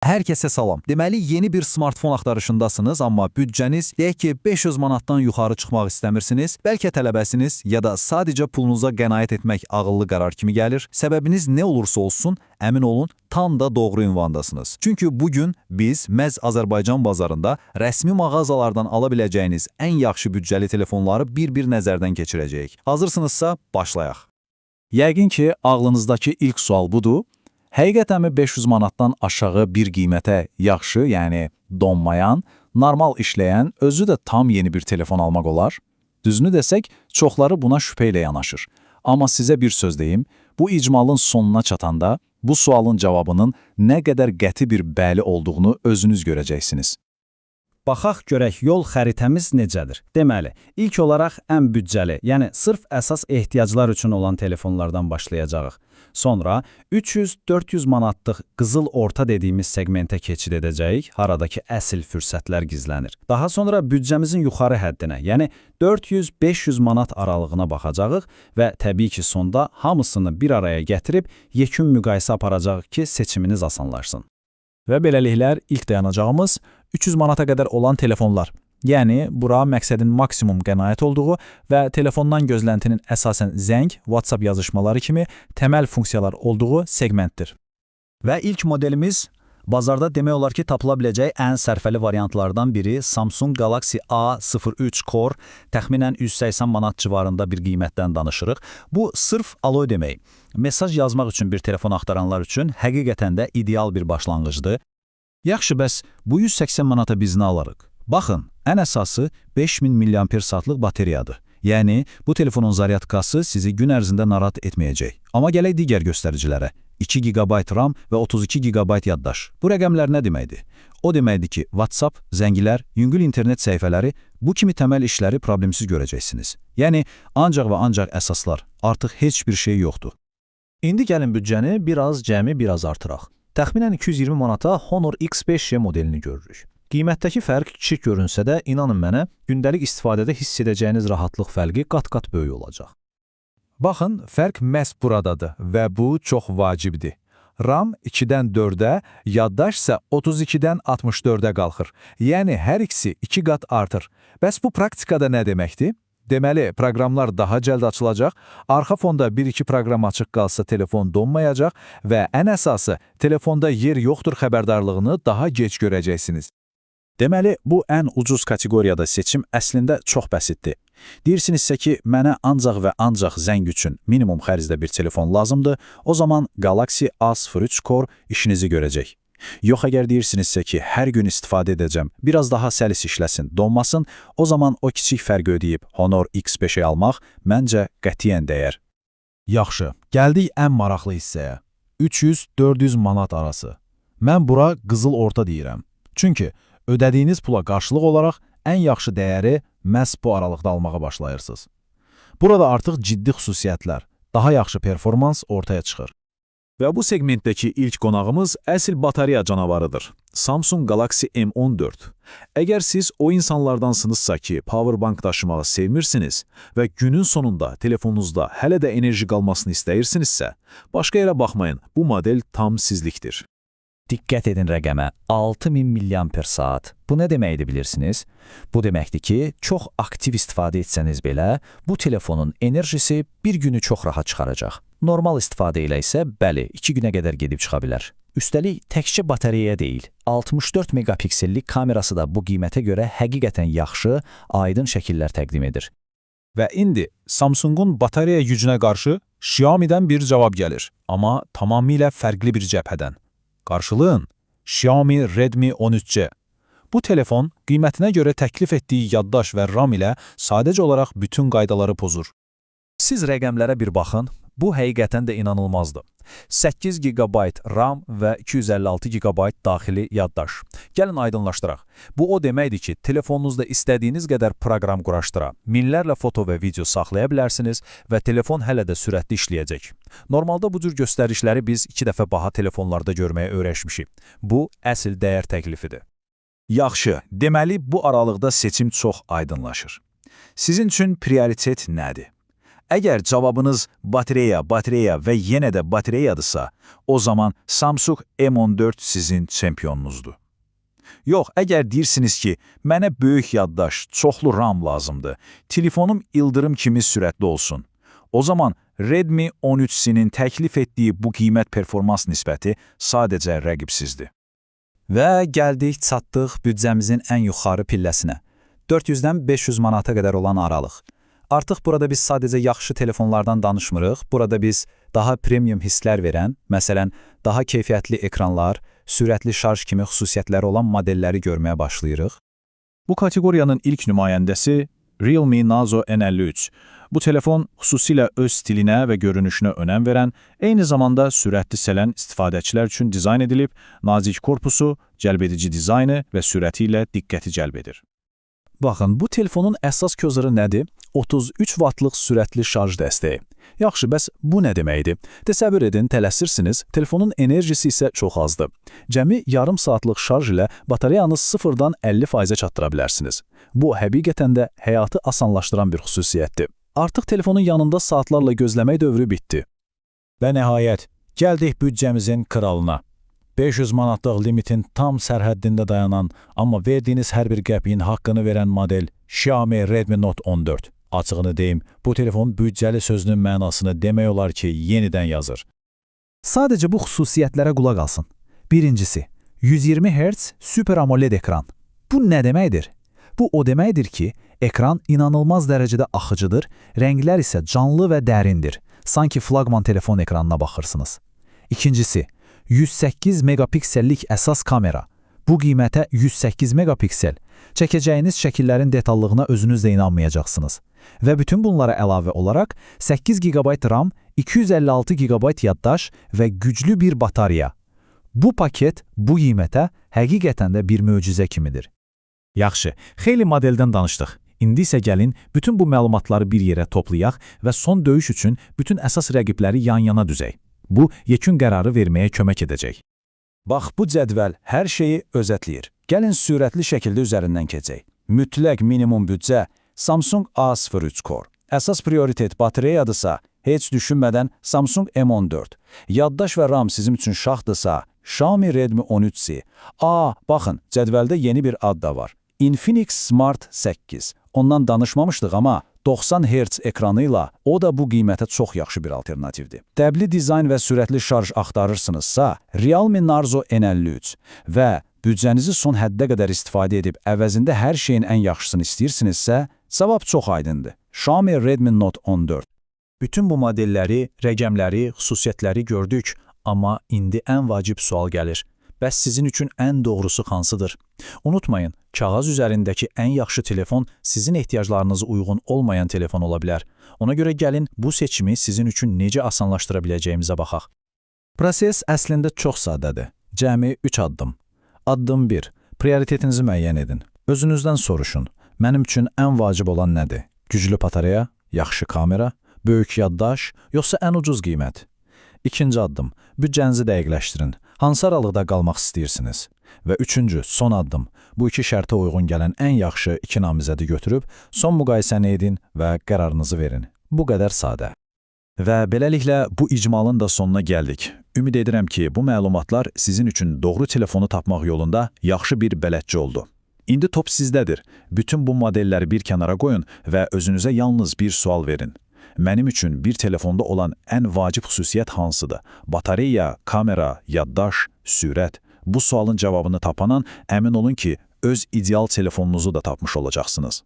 Hər kəsə salam. Deməli, yeni bir smartfon axtarışındasınız, amma büdcəniz deyək ki, 500 manatdan yuxarı çıxmaq istəmirsiniz, bəlkə tələbəsiniz ya da sadəcə pulunuza qənaət etmək ağıllı qərar kimi gəlir. Səbəbiniz nə olursa olsun, əmin olun, tam da doğru ünvandasınız. Çünki bugün biz məhz Azərbaycan bazarında rəsmi mağazalardan ala biləcəyiniz ən yaxşı büdcəli telefonları bir-bir nəzərdən keçirəcəyik. Hazırsınızsa, başlayaq. Yəqin ki, ağlınızdakı ilk sual budur. Həqiqətənmi 500 manatdan aşağı bir qiymətə yaxşı, yəni donmayan, normal işləyən, özü də tam yeni bir telefon almaq olar? Düzünü desək, çoxları buna şübhə ilə yanaşır. Amma sizə bir söz deyim, bu icmalın sonuna çatanda bu sualın cavabının nə qədər qəti bir bəli olduğunu özünüz görəcəksiniz. Baxaq görək yol xəritəmiz necədir? Deməli, ilk olaraq ən büdcəli, yəni sırf əsas ehtiyaclar üçün olan telefonlardan başlayacağıq. Sonra 300-400 manatlıq qızıl orta dediyimiz segmentə keçid edəcəyik, haradakı əsl fürsətlər gizlənir. Daha sonra büdcəmizin yuxarı həddinə, yəni 400-500 manat aralığına baxacağıq və təbii ki, sonda hamısını bir araya gətirib yekun müqayisə aparacağıq ki, seçiminiz asanlaşsın. Və beləliklər ilk dayanacağımız 300 manata qədər olan telefonlar. Yəni, bura məqsədin maksimum qənaət olduğu və telefondan gözləntinin əsasən zəng, WhatsApp yazışmaları kimi təməl funksiyalar olduğu segmentdir. Və ilk modelimiz bazarda demək olar ki, tapıla biləcək ən sərfəli variantlardan biri Samsung Galaxy A03 Core, təxminən 180 manat civarında bir qiymətdən danışırıq. Bu, sırf alo demək. Mesaj yazmaq üçün bir telefon axtaranlar üçün həqiqətən də ideal bir başlanğıcdır. Yaxşı, bəs bu 180 manata biz nə alarıq? Baxın, ən əsası 5000 mAh-lıq bateriyadır. Yəni, bu telefonun zaryadkası sizi gün ərzində narahat etməyəcək. Amma gələk digər göstəricilərə. 2 GB RAM və 32 GB yaddaş. Bu rəqəmlər nə deməkdir? O deməkdir ki, WhatsApp, zəngilər, yüngül internet səhifələri, bu kimi təməl işləri problemsiz görəcəksiniz. Yəni, ancaq və ancaq əsaslar, artıq heç bir şey yoxdur. İndi gəlin büdcəni biraz artıraq. Təxminən 220 manata Honor X5Y modelini görürük. Qiymətdəki fərq kiçik görünsə də, inanın mənə, gündəlik istifadədə hiss edəcəyiniz rahatlıq fərqi qat-qat böyük olacaq. Baxın, fərq məhz buradadır və bu çox vacibdir. RAM 2-dən 4-ə, yaddaş isə 32-dən 64-ə qalxır. Yəni, hər ikisi 2 qat artır. Bəs bu praktikada nə deməkdir? Deməli, proqramlar daha cəld açılacaq, arxa fonda 1-2 proqram açıq qalsa telefon donmayacaq və ən əsası, telefonda yer yoxdur xəbərdarlığını daha gec görəcəksiniz. Deməli, bu ən ucuz kateqoriyada seçim əslində çox bəsitdir. Deyirsinizsə ki, mənə ancaq və ancaq zəng üçün minimum xərcdə bir telefon lazımdır, o zaman Galaxy A03 Core işinizi görəcək. Yox, əgər deyirsinizsə ki, hər gün istifadə edəcəm, biraz daha səlis işləsin, donmasın, o zaman o kiçik fərqi ödəyib Honor X5-i almaq məncə qətiyyən dəyər. Yaxşı, gəldik ən maraqlı hissəyə. 300-400 manat arası. Mən bura qızıl orta deyirəm. Çünki ödədiyiniz pula qarşılıq olaraq ən yaxşı dəyəri məhz bu aralıqda almağa başlayırsınız. Burada artıq ciddi xüsusiyyətlər, daha yaxşı performans ortaya çıxır. Və bu segmentdəki ilk qonağımız əsl batareya canavarıdır. Samsung Galaxy M14. Əgər siz o insanlardansınızsa ki, powerbank daşımağı sevmirsiniz və günün sonunda telefonunuzda hələ də enerji qalmasını istəyirsinizsə, başqa yerə baxmayın, bu model tam sizlikdir. Diqqət edin rəqəmə, 6000 mAh. Bu nə deməkdir bilirsiniz? Bu deməkdir ki, çox aktiv istifadə etsəniz belə, bu telefonun enerjisi bir günü çox rahat çıxaracaq. Normal istifadə ilə isə, bəli, 2 günə qədər gedib çıxa bilər. Üstəlik, təkcə batareyaya deyil, 64 megapiksellik kamerası da bu qiymətə görə həqiqətən yaxşı, aydın şəkillər təqdim edir. Və indi Samsungun batareya gücünə qarşı Xiaomi'dən bir cavab gəlir, amma tamamilə fərqli bir cəbhədən. Qarşılığın Xiaomi Redmi 13C. Bu telefon qiymətinə görə təklif etdiyi yaddaş və RAM ilə sadəcə olaraq bütün qaydaları pozur. Siz rəqəmlərə bir baxın, bu həqiqətən də inanılmazdır. 8 GB RAM və 256 GB daxili yaddaş. Gəlin aydınlaşdıraq. Bu o deməkdir ki, telefonunuzda istədiyiniz qədər proqram quraşdıra, minlərlə foto və video saxlaya bilərsiniz və telefon hələ də sürətli işləyəcək. Normalda bu cür göstərişləri biz 2 dəfə baha telefonlarda görməyə öyrəşmişik. Bu, əsl dəyər təklifidir. Yaxşı, deməli bu aralıqda seçim çox aydınlaşır. Sizin üçün prioritet nədir? Əgər cavabınız batareya və yenə də batareyadırsa, o zaman Samsung M14 sizin çempionunuzdur. Yox, əgər deyirsiniz ki, mənə böyük yaddaş, çoxlu RAM lazımdır, telefonum ildırım kimi sürətli olsun, o zaman Redmi 13C-nin təklif etdiyi bu qiymət-performans nisbəti sadəcə rəqibsizdir. Və gəldik, çatdıq büdcəmizin ən yuxarı pilləsinə. 400-dən 500 manata qədər olan aralıq. Artıq burada biz sadəcə yaxşı telefonlardan danışmırıq, burada biz daha premium hisslər verən, məsələn, daha keyfiyyətli ekranlar, sürətli şarj kimi xüsusiyyətləri olan modelləri görməyə başlayırıq. Bu kateqoriyanın ilk nümayəndəsi Realme Narzo N53. Bu telefon xüsusilə öz stilinə və görünüşünə önəm verən, eyni zamanda sürətli sələn istifadəçilər üçün dizayn edilib, nazik korpusu, cəlbedici dizaynı və sürəti ilə diqqəti cəlb edir. Baxın, bu telefonun əsas közürü nədir? 33 vatlıq sürətli şarj dəstəyi. Yaxşı, bəs bu nə deməkdir? Təsəvvür edin, tələsirsiniz, telefonun enerjisi isə çox azdır. Cəmi yarım saatlıq şarj ilə batareyanız 0-dan 50%-ə çatdıra bilərsiniz. Bu, həqiqətən də həyatı asanlaşdıran bir xüsusiyyətdir. Artıq telefonun yanında saatlarla gözləmək dövrü bitdi. Və nəhayət, gəldik büdcəmizin kralına. 500 manatlıq limitin tam sərhəddində dayanan, amma verdiyiniz hər bir qəpiyin haqqını verən model Xiaomi Redmi Note 14. Açığını deyim, bu telefon büdcəli sözünün mənasını demək olar ki, yenidən yazır. Sadəcə bu xüsusiyyətlərə qulaq alsın. Birincisi, 120 Hz Super AMOLED ekran. Bu nə deməkdir? Bu o deməkdir ki, ekran inanılmaz dərəcədə axıcıdır, rənglər isə canlı və dərindir. Sanki flaqman telefon ekranına baxırsınız. İkincisi, 108 megapiksellik əsas kamera. Bu qiymətə 108 megapiksel. Çəkəcəyiniz şəkillərin detallığına özünüz də inanmayacaqsınız. Və bütün bunlara əlavə olaraq 8 GB RAM, 256 GB yaddaş və güclü bir batareya. Bu paket bu qiymətə həqiqətən də bir möcüzə kimidir. Yaxşı, xeyli modeldən danışdıq. İndi isə gəlin bütün bu məlumatları bir yerə toplayaq və son döyüş üçün bütün əsas rəqibləri yan-yana düzək. Bu, yekun qərarı verməyə kömək edəcək. Bax, bu cədvəl hər şeyi özətləyir. Gəlin sürətli şəkildə üzərindən keçək. Mütləq minimum büdcə Samsung A03 Core. Əsas prioritet batareyadırsa, heç düşünmədən Samsung M14. Yaddaş və RAM sizin üçün şaxdırsa, Xiaomi Redmi 13C. Baxın, cədvəldə yeni bir ad da var. Infinix Smart 8. Ondan danışmamışdıq, amma 90 Hz ekranı ilə o da bu qiymətə çox yaxşı bir alternativdir. Dəbli dizayn və sürətli şarj axtarırsınızsa, Realme Narzo N53 və büdcənizi son həddə qədər istifadə edib əvəzində hər şeyin ən yaxşısını istəyirsinizsə, cavab çox aydındır. Xiaomi Redmi Note 14. Bütün bu modelləri, rəqəmləri, xüsusiyyətləri gördük, amma indi ən vacib sual gəlir. Bəs sizin üçün ən doğrusu hansıdır? Unutmayın, kağız üzərindəki ən yaxşı telefon sizin ehtiyaclarınıza uyğun olmayan telefon ola bilər. Ona görə gəlin bu seçimi sizin üçün necə asanlaşdıra biləcəyimizə baxaq. Proses əslində çox sadədir. Cəmi 3 addım. Addım 1. Prioritetinizi müəyyən edin. Özünüzdən soruşun. Mənim üçün ən vacib olan nədir? Güclü batareya, yaxşı kamera, böyük yaddaş, yoxsa ən ucuz qiymət? İkinci addım. Büdcənizi dəqiqləşdirin. Hansı aralıqda qalmaq istəyirsiniz? Və üçüncü, son addım. Bu iki şərtə uyğun gələn ən yaxşı iki namizədi götürüb, son müqayisəni edin və qərarınızı verin. Bu qədər sadə. Və beləliklə bu icmalın da sonuna gəldik. Ümid edirəm ki, bu məlumatlar sizin üçün doğru telefonu tapmaq yolunda yaxşı bir bələdçi oldu. İndi top sizdədir. Bütün bu modelləri bir kənara qoyun və özünüzə yalnız bir sual verin. Mənim üçün bir telefonda olan ən vacib xüsusiyyət hansıdır? Batareya, kamera, yaddaş, sürət. Bu sualın cavabını tapanan əmin olun ki, öz ideal telefonunuzu da tapmış olacaqsınız.